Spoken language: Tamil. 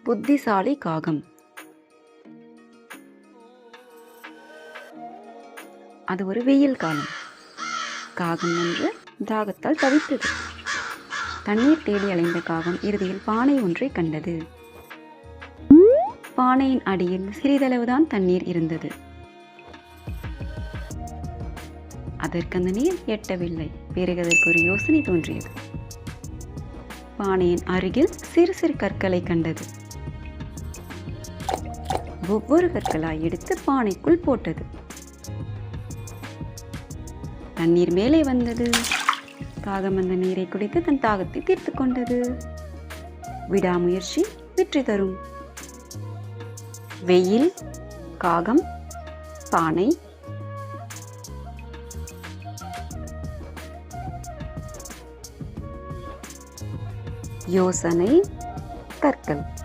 புத்திசாலி காகம். அது ஒரு வெயில் காலம். காகம் ஒன்று தாகத்தால் தவித்தது. தண்ணீர் தேடி அலைந்த காகம் இறுதியில் பானை ஒன்றை கண்டது. பானையின் அடியில் சிறிதளவுதான் தண்ணீர் இருந்தது. அதற்கு அந்த நீர் எட்டவில்லை. பிறகு அதற்கு ஒரு யோசனை தோன்றியது. பானையின் அருகில் சிறு சிறு கற்களை கண்டது. ஒவ்வொரு கற்களாய் எடுத்து பானைக்குள் போட்டது. தண்ணீர் மேலே வந்தது. காகம் அந்த நீரை குடித்து தன் தாகத்தை தீர்த்து கொண்டது. விடாமுயற்சி வெற்றி தரும். வெயில், காகம், பானை. யோசனை, கற்கள்.